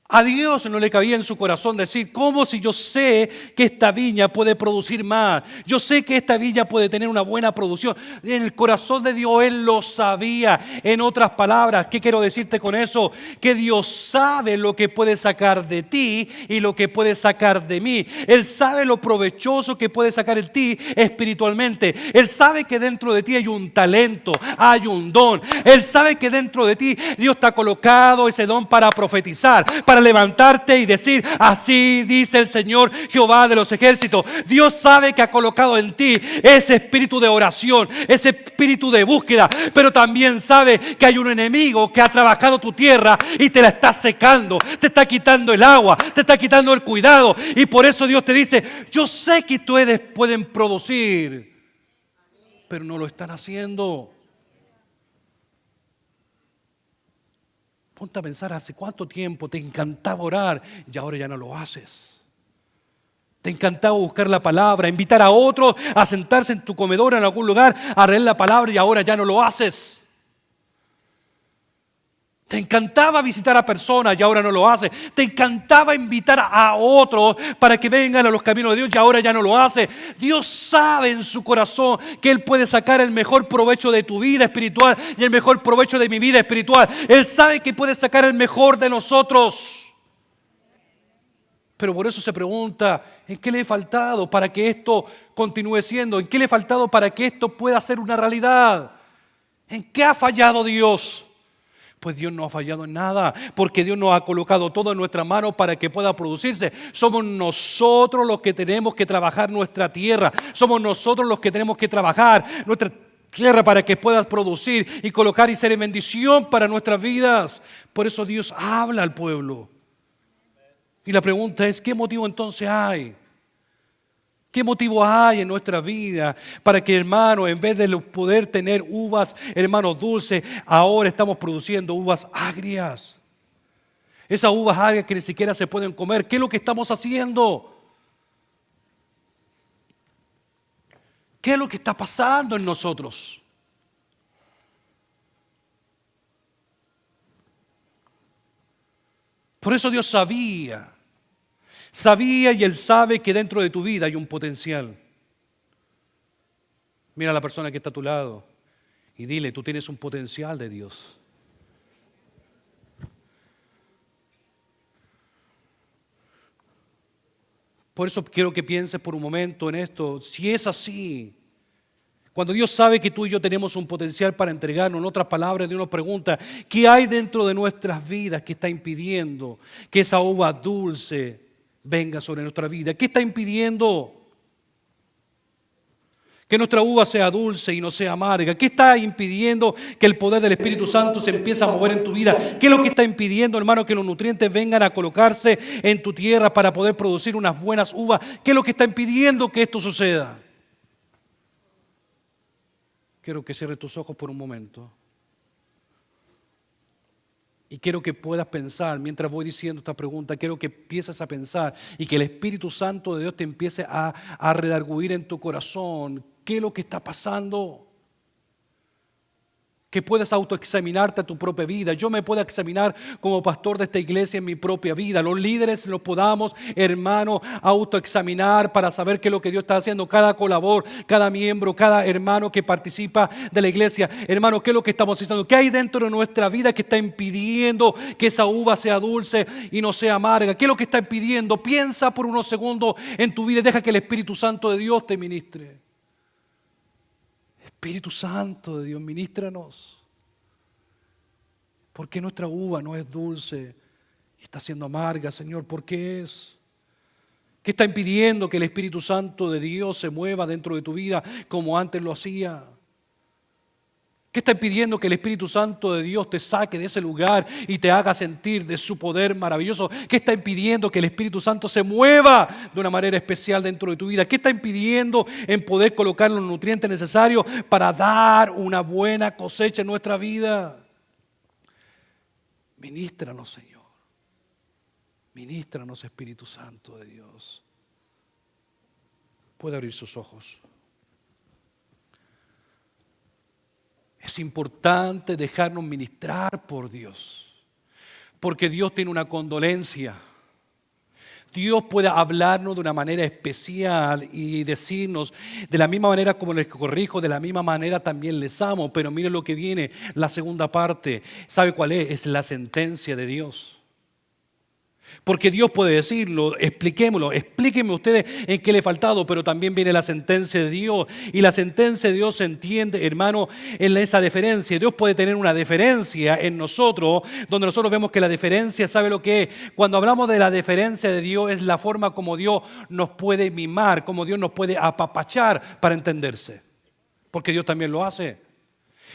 A Dios no le cabía en su corazón decir, ¿cómo si yo sé que esta viña puede producir más? Yo sé que esta viña puede tener una buena producción. En el corazón de Dios Él lo sabía. En otras palabras, ¿qué quiero decirte con eso? Que Dios sabe lo que puede sacar de ti y lo que puede sacar de mí. Él sabe lo provechoso que puede sacar en ti espiritualmente. Él sabe que dentro de ti hay un talento, hay un don. Él sabe que dentro de ti Dios te ha colocado ese don para profetizar, para levantarte y decir, así dice el Señor Jehová de los ejércitos. Dios sabe que ha colocado en ti ese espíritu de oración, ese espíritu de búsqueda, pero también sabe que hay un enemigo que ha trabajado tu tierra y te la está secando, te está quitando el agua, te está quitando el cuidado, y por eso Dios te dice, yo sé que ustedes pueden producir, pero no lo están haciendo. Ponte a pensar, ¿hace cuánto tiempo te encantaba orar y ahora ya no lo haces? Te encantaba buscar la palabra, invitar a otros a sentarse en tu comedor en algún lugar, a leer la palabra y ahora ya no lo haces. Te encantaba visitar a personas y ahora no lo haces. Te encantaba invitar a otros para que vengan a los caminos de Dios y ahora ya no lo haces. Dios sabe en su corazón que Él puede sacar el mejor provecho de tu vida espiritual y el mejor provecho de mi vida espiritual. Él sabe que puede sacar el mejor de nosotros. Pero por eso se pregunta, ¿en qué le he faltado para que esto continúe siendo? ¿En qué le he faltado para que esto pueda ser una realidad? ¿En qué ha fallado Dios? Pues Dios no ha fallado en nada, porque Dios nos ha colocado todo en nuestras manos para que pueda producirse. Somos nosotros los que tenemos que trabajar nuestra tierra. Somos nosotros los que tenemos que trabajar nuestra tierra para que pueda producir y colocar y ser en bendición para nuestras vidas. Por eso Dios habla al pueblo. Y la pregunta es, ¿qué motivo entonces hay? ¿Qué motivo hay en nuestra vida para que, hermano, en vez de poder tener uvas, hermanos, dulces, ahora estamos produciendo uvas agrias? Esas uvas agrias que ni siquiera se pueden comer. ¿Qué es lo que estamos haciendo? ¿Qué es lo que está pasando en nosotros? Por eso Dios sabía y Él sabe que dentro de tu vida hay un potencial. Mira a la persona que está a tu lado y dile, tú tienes un potencial de Dios. Por eso quiero que pienses por un momento en esto. Si es así, cuando Dios sabe que tú y yo tenemos un potencial para entregarnos, en otras palabras, Dios nos pregunta, ¿qué hay dentro de nuestras vidas que está impidiendo que esa uva dulce venga sobre nuestra vida? ¿Qué está impidiendo? Que nuestra uva sea dulce y no sea amarga. ¿Qué está impidiendo que el poder del Espíritu Santo se empiece a mover en tu vida? ¿Qué es lo que está impidiendo, hermano, que los nutrientes vengan a colocarse en tu tierra para poder producir unas buenas uvas? ¿Qué es lo que está impidiendo que esto suceda? Quiero que cierres tus ojos por un momento. Y quiero que puedas pensar, mientras voy diciendo esta pregunta, quiero que empieces a pensar y que el Espíritu Santo de Dios te empiece a redarguir en tu corazón. ¿Qué es lo que está pasando? Que puedas autoexaminarte a tu propia vida. Yo me puedo examinar como pastor de esta iglesia en mi propia vida. Los líderes los podamos, hermano, autoexaminar para saber qué es lo que Dios está haciendo. Cada colaborador, cada miembro, cada hermano que participa de la iglesia. Hermano, ¿qué es lo que estamos haciendo? ¿Qué hay dentro de nuestra vida que está impidiendo que esa uva sea dulce y no sea amarga? ¿Qué es lo que está impidiendo? Piensa por unos segundos en tu vida y deja que el Espíritu Santo de Dios te ministre. Espíritu Santo de Dios, ministranos. ¿Por qué nuestra uva no es dulce y está siendo amarga, Señor? ¿Por qué es? ¿Qué está impidiendo que el Espíritu Santo de Dios se mueva dentro de tu vida como antes lo hacía? ¿Qué está impidiendo que el Espíritu Santo de Dios te saque de ese lugar y te haga sentir de su poder maravilloso? ¿Qué está impidiendo que el Espíritu Santo se mueva de una manera especial dentro de tu vida? ¿Qué está impidiendo en poder colocar los nutrientes necesarios para dar una buena cosecha en nuestra vida? Ministranos, Señor. Ministranos, Espíritu Santo de Dios. Puede abrir sus ojos. Es importante dejarnos ministrar por Dios, porque Dios tiene una condolencia. Dios puede hablarnos de una manera especial y decirnos de la misma manera como les corrijo, de la misma manera también les amo. Pero miren lo que viene, la segunda parte. ¿Sabe cuál es? Es la sentencia de Dios. Porque Dios puede decirlo, expliquémoslo, explíquenme ustedes en qué le he faltado, pero también viene la sentencia de Dios. Y la sentencia de Dios se entiende, hermano, en esa deferencia. Dios puede tener una deferencia en nosotros, donde nosotros vemos que la deferencia, ¿sabe lo que es? Cuando hablamos de la deferencia de Dios, es la forma como Dios nos puede mimar, como Dios nos puede apapachar para entenderse. Porque Dios también lo hace.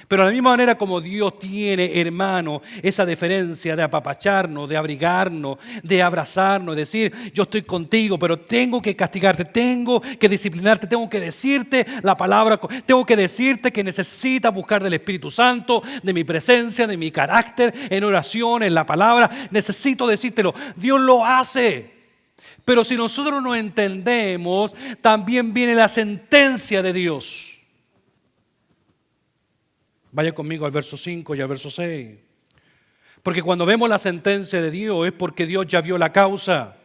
Pero de la misma manera como Dios tiene, hermano, esa deferencia de apapacharnos, de abrigarnos, de abrazarnos, de decir, yo estoy contigo, pero tengo que castigarte, tengo que disciplinarte, tengo que decirte la palabra, tengo que decirte que necesitas buscar del Espíritu Santo, de mi presencia, de mi carácter, en oración, en la palabra, necesito decírtelo. Dios lo hace. Pero si nosotros no entendemos, también viene la sentencia de Dios. Vaya conmigo al verso 5 y al verso 6. Porque cuando vemos la sentencia de Dios es porque Dios ya vio la causa.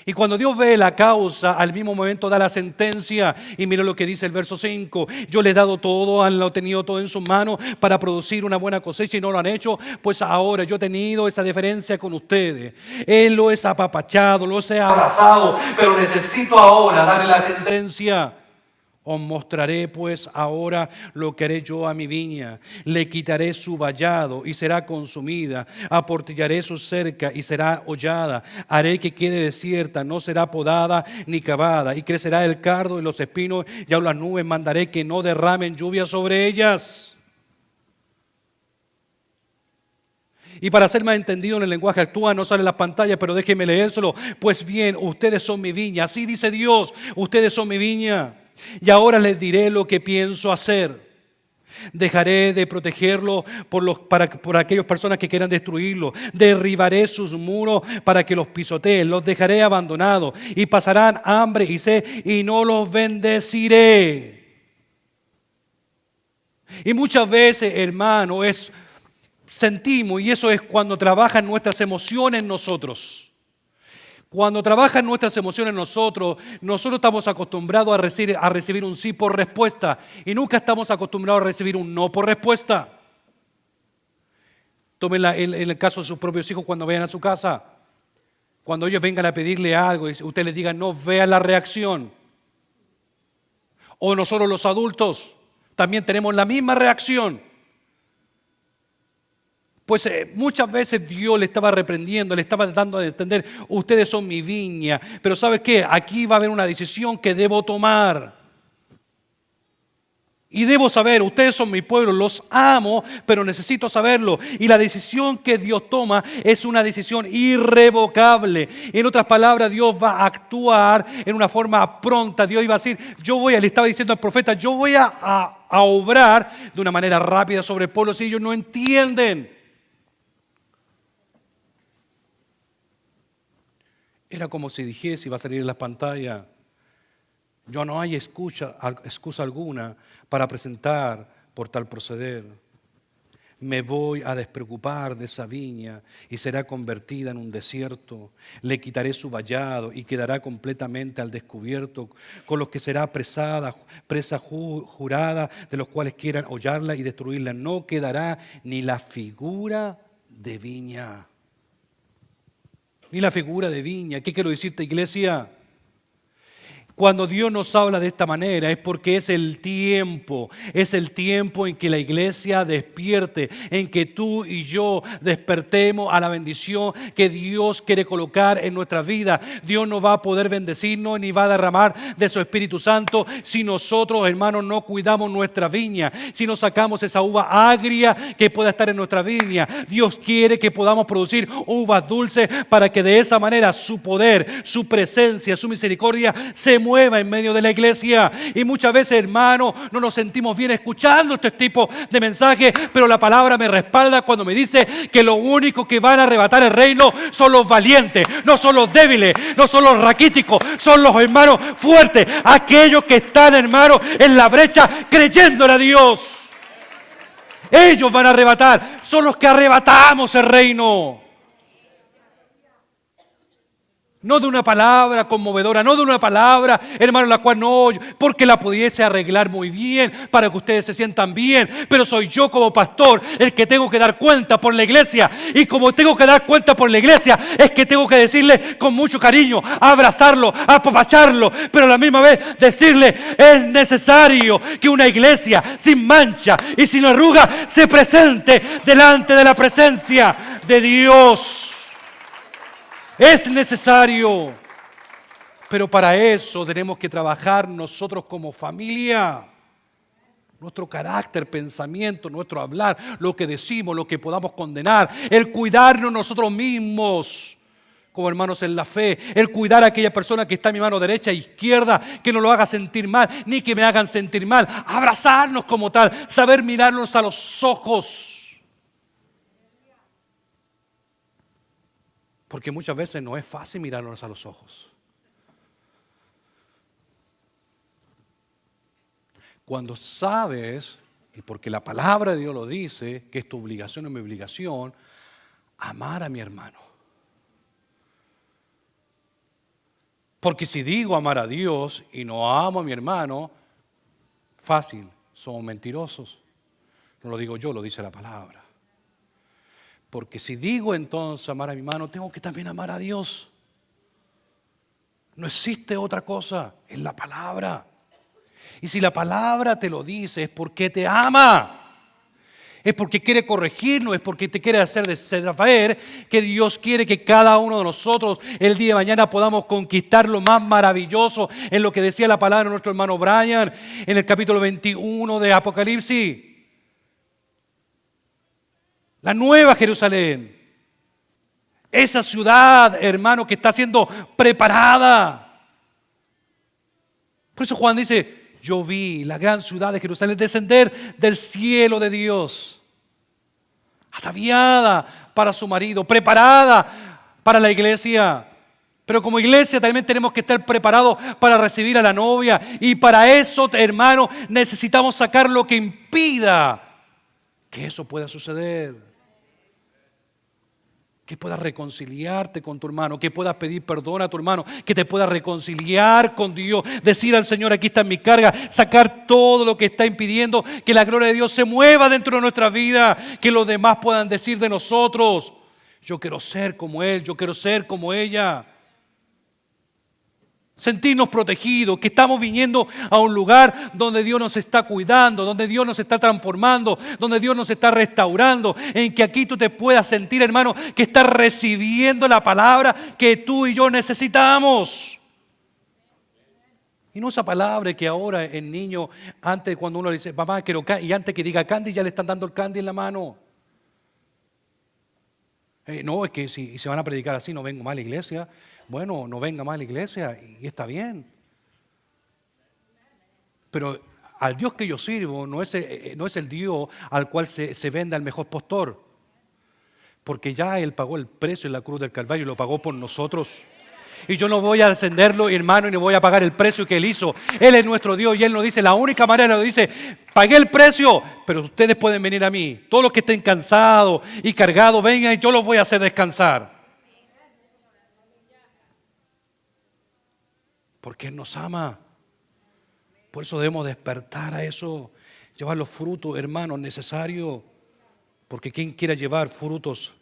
Y cuando Dios ve la causa, al mismo momento da la sentencia. Y mira lo que dice el verso 5. Yo les he dado todo, han tenido todo en sus manos para producir una buena cosecha y no lo han hecho. Pues ahora yo he tenido esa deferencia con ustedes. Él lo es apapachado, los he abrazado, pero necesito ahora darle la sentencia. Os mostraré pues ahora lo que haré yo a mi viña. Le quitaré su vallado y será consumida. Aportillaré su cerca y será hollada. Haré que quede desierta, no será podada ni cavada. Y crecerá el cardo y los espinos y a las nubes mandaré que no derramen lluvia sobre ellas. Y para ser más entendido en el lenguaje actual, no sale en la pantalla, pero déjenme leérselo. Pues bien, ustedes son mi viña. Así dice Dios, ustedes son mi viña. Y ahora les diré lo que pienso hacer. Dejaré de protegerlo por aquellas personas que quieran destruirlo. Derribaré sus muros para que los pisoteen. Los dejaré abandonados y pasarán hambre y sed y no los bendeciré. Y muchas veces, hermano, sentimos, y eso es cuando trabajan nuestras emociones en nosotros. Cuando trabajan nuestras emociones en nosotros estamos acostumbrados a recibir un sí por respuesta y nunca estamos acostumbrados a recibir un no por respuesta. Tomen en el caso de sus propios hijos cuando vayan a su casa. Cuando ellos vengan a pedirle algo y usted les diga no, vean la reacción. O nosotros los adultos también tenemos la misma reacción. Pues muchas veces Dios le estaba reprendiendo, le estaba dando a entender, ustedes son mi viña. Pero ¿sabe qué? Aquí va a haber una decisión que debo tomar. Y debo saber, ustedes son mi pueblo, los amo, pero necesito saberlo. Y la decisión que Dios toma es una decisión irrevocable. En otras palabras, Dios va a actuar en una forma pronta. Dios iba a decir, le estaba diciendo al profeta, yo voy a obrar de una manera rápida sobre el pueblo si ellos no entienden. Era como si dijese, iba a salir en la pantalla, yo no hay excusa alguna para presentar por tal proceder. Me voy a despreocupar de esa viña y será convertida en un desierto. Le quitaré su vallado y quedará completamente al descubierto, con los que será presa jurada, de los cuales quieran hollarla y destruirla. No quedará ni la figura de viña. Ni la figura de viña. ¿Qué quiero decirte, iglesia? Cuando Dios nos habla de esta manera es porque es el tiempo en que la iglesia despierte, en que tú y yo despertemos a la bendición que Dios quiere colocar en nuestra vida. Dios no va a poder bendecirnos ni va a derramar de su Espíritu Santo si nosotros, hermanos, no cuidamos nuestra viña, si no sacamos esa uva agria que pueda estar en nuestra viña. Dios quiere que podamos producir uvas dulces para que de esa manera su poder, su presencia, su misericordia se mueva en medio de la iglesia. Y muchas veces, hermano, no nos sentimos bien escuchando este tipo de mensajes, pero la palabra me respalda cuando me dice que lo único que van a arrebatar el reino son los valientes, no son los débiles, no son los raquíticos, son los hermanos fuertes, aquellos que están, hermanos, en la brecha creyéndole a Dios. Ellos van a arrebatar, son los que arrebatamos el reino. No de una palabra conmovedora, no de una palabra, hermano, la cual no, porque la pudiese arreglar muy bien para que ustedes se sientan bien. Pero soy yo como pastor el que tengo que dar cuenta por la iglesia. Y como tengo que dar cuenta por la iglesia, es que tengo que decirle con mucho cariño, abrazarlo, apapacharlo, pero a la misma vez decirle, es necesario que una iglesia sin mancha y sin arruga se presente delante de la presencia de Dios. Es necesario, pero para eso tenemos que trabajar nosotros como familia. Nuestro carácter, pensamiento, nuestro hablar, lo que decimos, lo que podamos condenar, el cuidarnos nosotros mismos como hermanos en la fe, el cuidar a aquella persona que está a mi mano derecha e izquierda, que no lo haga sentir mal, ni que me hagan sentir mal, abrazarnos como tal, saber mirarnos a los ojos. Porque muchas veces no es fácil mirarnos a los ojos. Cuando sabes, y porque la palabra de Dios lo dice, que es tu obligación y mi obligación, amar a mi hermano. Porque si digo amar a Dios y no amo a mi hermano, fácil, somos mentirosos. No lo digo yo, lo dice la palabra. Porque si digo entonces amar a mi hermano, tengo que también amar a Dios. No existe otra cosa, es la palabra. Y si la palabra te lo dice, es porque te ama. Es porque quiere corregirnos, es porque te quiere hacer saber que Dios quiere que cada uno de nosotros el día de mañana podamos conquistar lo más maravilloso en lo que decía la palabra de nuestro hermano Brian en el capítulo 21 de Apocalipsis. La nueva Jerusalén, esa ciudad, hermano, que está siendo preparada. Por eso Juan dice, yo vi la gran ciudad de Jerusalén descender del cielo de Dios, ataviada para su marido, preparada para la iglesia. Pero como iglesia también tenemos que estar preparados para recibir a la novia. Y para eso, hermano, necesitamos sacar lo que impida que eso pueda suceder. Que puedas reconciliarte con tu hermano, que puedas pedir perdón a tu hermano, que te puedas reconciliar con Dios, decir al Señor, aquí está mi carga, sacar todo lo que está impidiendo que la gloria de Dios se mueva dentro de nuestra vida, que los demás puedan decir de nosotros, yo quiero ser como él, yo quiero ser como ella. Sentirnos protegidos, que estamos viniendo a un lugar donde Dios nos está cuidando, donde Dios nos está transformando, donde Dios nos está restaurando, en que aquí tú te puedas sentir, hermano, que estás recibiendo la palabra que tú y yo necesitamos. Y no esa palabra que ahora el niño, antes cuando uno le dice, mamá, quiero candy, y antes que diga candy, ya le están dando el candy en la mano. No, es que si se van a predicar así, no vengo más a la iglesia. Bueno, no venga más a la iglesia y está bien. Pero al Dios que yo sirvo no es el Dios al cual se venda el mejor postor. Porque ya Él pagó el precio en la cruz del Calvario y lo pagó por nosotros. Y yo no voy a descenderlo, hermano, y no voy a pagar el precio que Él hizo. Él es nuestro Dios y Él nos dice, la única manera, nos dice, pagué el precio, pero ustedes pueden venir a mí. Todos los que estén cansados y cargados, vengan y yo los voy a hacer descansar. Porque Él nos ama. Por eso debemos despertar a eso, llevar los frutos, hermanos, necesarios. Porque quien quiera llevar frutos,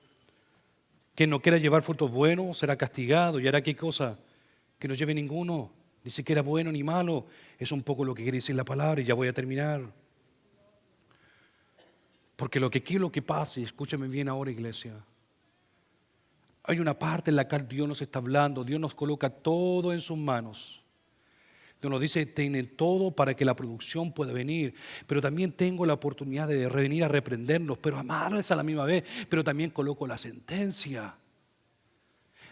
quien no quiera llevar frutos buenos, será castigado. ¿Y hará qué cosa? Que no lleve ninguno, ni siquiera bueno ni malo. Es un poco lo que quiere decir la palabra y ya voy a terminar. Porque lo que quiero que pase, escúchame bien ahora, iglesia. Hay una parte en la cual Dios nos está hablando, Dios nos coloca todo en sus manos. Dios nos dice, tienen todo para que la producción pueda venir, pero también tengo la oportunidad de venir a reprenderlos, pero amarles a la misma vez, pero también coloco la sentencia.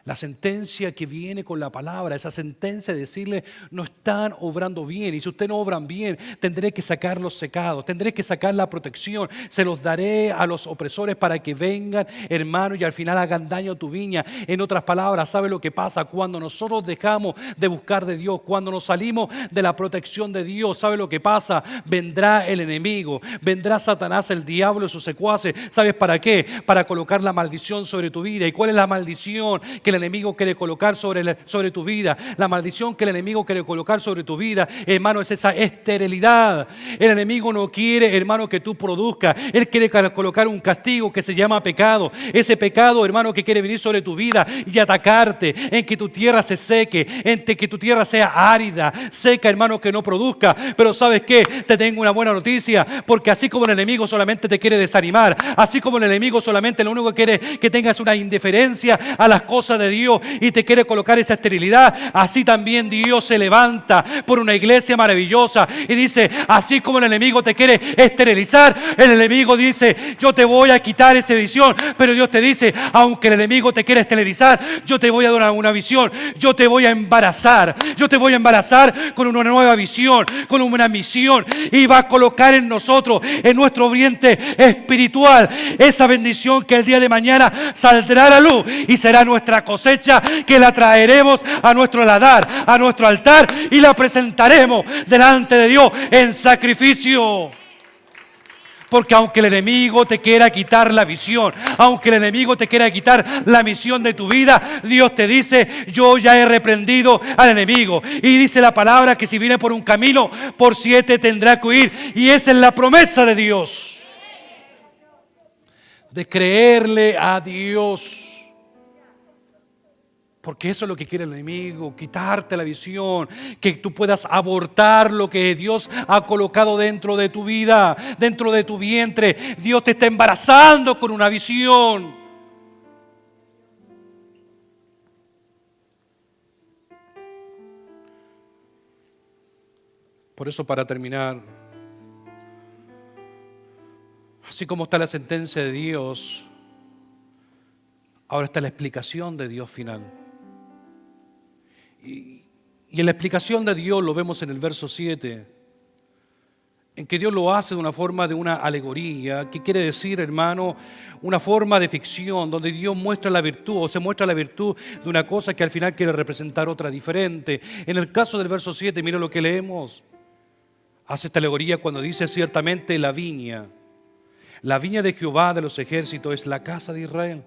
La sentencia que viene con la palabra, esa sentencia de decirle, no están obrando bien. Y si ustedes no obran bien, tendré que sacar los secados, tendré que sacar la protección. Se los daré a los opresores para que vengan, hermanos, y al final hagan daño a tu viña. En otras palabras, ¿sabe lo que pasa? Cuando nosotros dejamos de buscar de Dios, cuando nos salimos de la protección de Dios, ¿sabe lo que pasa? Vendrá el enemigo, vendrá Satanás, el diablo y sus secuaces. ¿Sabes para qué? Para colocar la maldición sobre tu vida. ¿Y cuál es la maldición que el enemigo quiere colocar sobre tu vida? La maldición que el enemigo quiere colocar sobre tu vida, hermano, es esa esterilidad. El enemigo no quiere, hermano, que tú produzcas. Él quiere colocar un castigo que se llama pecado. Ese pecado, hermano, que quiere venir sobre tu vida y atacarte, en que tu tierra se seque, en que tu tierra sea árida, seca, hermano, que no produzca. Pero ¿sabes qué? Te tengo una buena noticia, porque así como el enemigo solamente te quiere desanimar, así como el enemigo solamente lo único que quiere que tengas una indiferencia a las cosas de Dios y te quiere colocar esa esterilidad, así también Dios se levanta por una iglesia maravillosa y dice, así como el enemigo te quiere esterilizar, el enemigo dice, yo te voy a quitar esa visión, pero Dios te dice, aunque el enemigo te quiera esterilizar, yo te voy a dar una visión, yo te voy a embarazar con una nueva visión, con una misión, y va a colocar en nosotros, en nuestro vientre espiritual, esa bendición que el día de mañana saldrá a la luz y será nuestra cosecha, que la traeremos a nuestro ladar, a nuestro altar, y la presentaremos delante de Dios en sacrificio. Porque aunque el enemigo te quiera quitar la visión, aunque el enemigo te quiera quitar la misión de tu vida, Dios te dice, yo ya he reprendido al enemigo. Y dice la palabra que si viene por un camino, por 7 tendrá que huir. Y esa es la promesa de Dios. De creerle a Dios. Porque eso es lo que quiere el enemigo, quitarte la visión, que tú puedas abortar lo que Dios ha colocado dentro de tu vida, dentro de tu vientre. Dios te está embarazando con una visión. Por eso, para terminar, así como está la sentencia de Dios, ahora está la explicación de Dios final. Y en la explicación de Dios lo vemos en el verso 7, en que Dios lo hace de una forma de una alegoría, que quiere decir, hermano, una forma de ficción, donde Dios muestra la virtud, o se muestra la virtud de una cosa que al final quiere representar otra diferente. En el caso del verso 7, mira lo que leemos. Hace esta alegoría cuando dice, ciertamente la viña de Jehová de los ejércitos es la casa de Israel,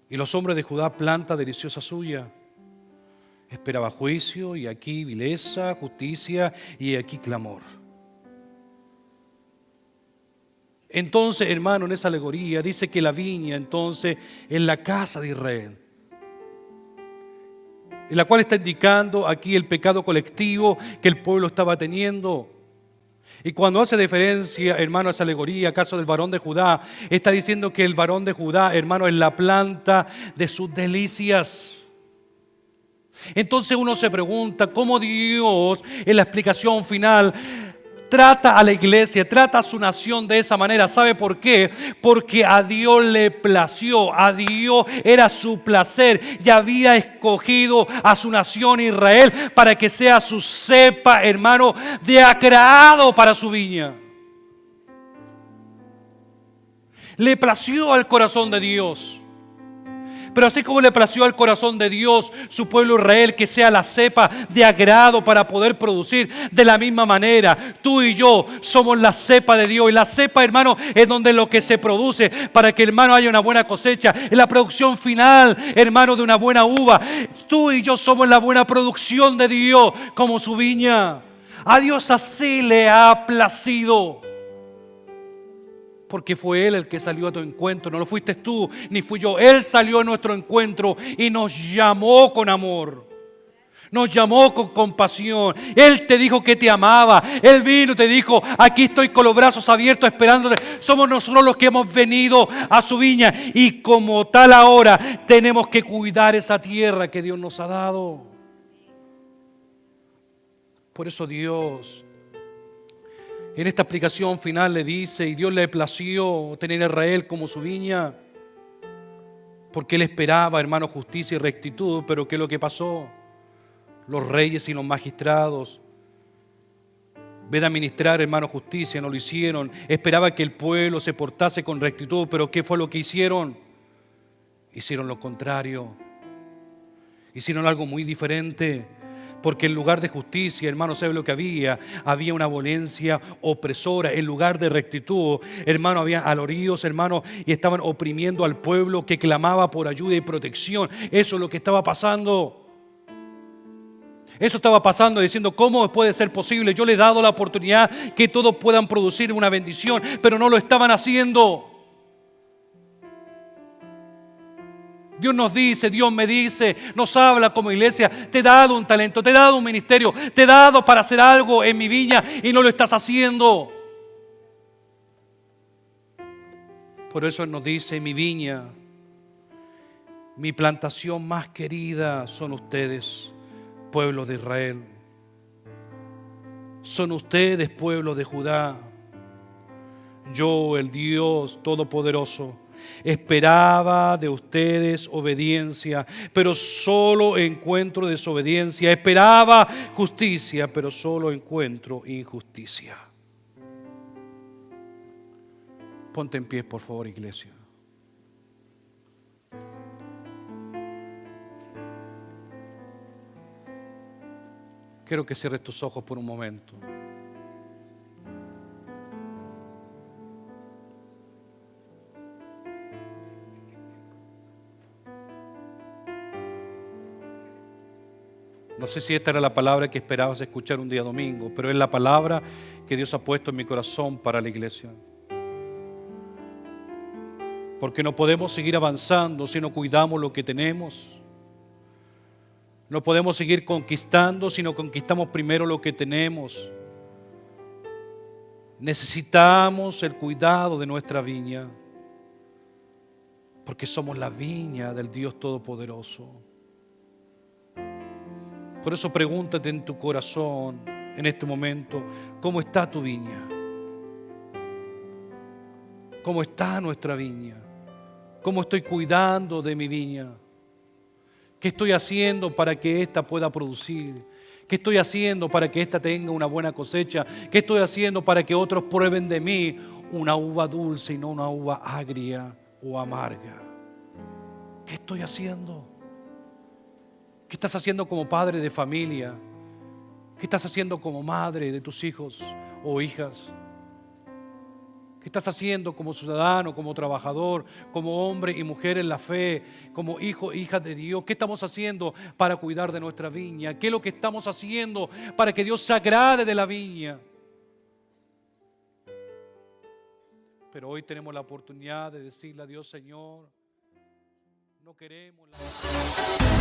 y los hombres de Judá planta deliciosa suya. Esperaba juicio, y aquí vileza, justicia, y aquí clamor. Entonces, hermano, en esa alegoría dice que la viña entonces es la casa de Israel, en la cual está indicando aquí el pecado colectivo que el pueblo estaba teniendo. Y cuando hace diferencia, hermano, a esa alegoría, caso del varón de Judá, está diciendo que el varón de Judá, hermano, es la planta de sus delicias. Entonces uno se pregunta cómo Dios, en la explicación final, trata a la iglesia, trata a su nación de esa manera. ¿Sabe por qué? Porque a Dios le plació, a Dios era su placer y había escogido a su nación Israel para que sea su cepa, hermano, de agrado para su viña. Le plació al corazón de Dios. Pero así como le plació al corazón de Dios, su pueblo Israel, que sea la cepa de agrado para poder producir, de la misma manera, tú y yo somos la cepa de Dios. Y la cepa, hermano, es donde lo que se produce para que, hermano, haya una buena cosecha. Es la producción final, hermano, de una buena uva. Tú y yo somos la buena producción de Dios como su viña. A Dios así le ha placido. Porque fue Él el que salió a tu encuentro. No lo fuiste tú, ni fui yo. Él salió a nuestro encuentro y nos llamó con amor. Nos llamó con compasión. Él te dijo que te amaba. Él vino y te dijo, aquí estoy con los brazos abiertos esperándote. Somos nosotros los que hemos venido a su viña. Y como tal ahora tenemos que cuidar esa tierra que Dios nos ha dado. Por eso Dios, en esta explicación final le dice, y Dios le plació tener a Israel como su viña, porque Él esperaba, hermano, justicia y rectitud. Pero ¿qué es lo que pasó? Los reyes y los magistrados, en vez de administrar, hermano, justicia, no lo hicieron. Esperaba que el pueblo se portase con rectitud, pero ¿qué fue lo que hicieron? Hicieron lo contrario. Hicieron algo muy diferente. Porque en lugar de justicia, hermano, ¿sabe lo que había? Había una violencia opresora. En lugar de rectitud, hermano, había alaridos, hermano, y estaban oprimiendo al pueblo que clamaba por ayuda y protección. Eso es lo que estaba pasando. Eso estaba pasando, diciendo, ¿cómo puede ser posible? Yo le he dado la oportunidad que todos puedan producir una bendición, pero no lo estaban haciendo. Dios nos dice, Dios me dice, nos habla como iglesia, te he dado un talento, te he dado un ministerio, te he dado para hacer algo en mi viña y no lo estás haciendo. Por eso Él nos dice, mi viña, mi plantación más querida son ustedes, pueblo de Israel. Son ustedes, pueblo de Judá. Yo, el Dios Todopoderoso, esperaba de ustedes obediencia, pero solo encuentro desobediencia. Esperaba justicia, pero solo encuentro injusticia. Ponte en pie, por favor, iglesia. Quiero que cierres tus ojos por un momento. No sé si esta era la palabra que esperabas escuchar un día domingo, pero es la palabra que Dios ha puesto en mi corazón para la iglesia. Porque no podemos seguir avanzando si no cuidamos lo que tenemos. No podemos seguir conquistando si no conquistamos primero lo que tenemos. Necesitamos el cuidado de nuestra viña, porque somos la viña del Dios Todopoderoso. Por eso pregúntate en tu corazón en este momento, ¿cómo está tu viña? ¿Cómo está nuestra viña? ¿Cómo estoy cuidando de mi viña? ¿Qué estoy haciendo para que ésta pueda producir? ¿Qué estoy haciendo para que ésta tenga una buena cosecha? ¿Qué estoy haciendo para que otros prueben de mí una uva dulce y no una uva agria o amarga? ¿Qué estoy haciendo? ¿Qué estás haciendo como padre de familia? ¿Qué estás haciendo como madre de tus hijos o hijas? ¿Qué estás haciendo como ciudadano, como trabajador, como hombre y mujer en la fe, como hijo e hija de Dios? ¿Qué estamos haciendo para cuidar de nuestra viña? ¿Qué es lo que estamos haciendo para que Dios se agrade de la viña? Pero hoy tenemos la oportunidad de decirle a Dios, Señor, no queremos la...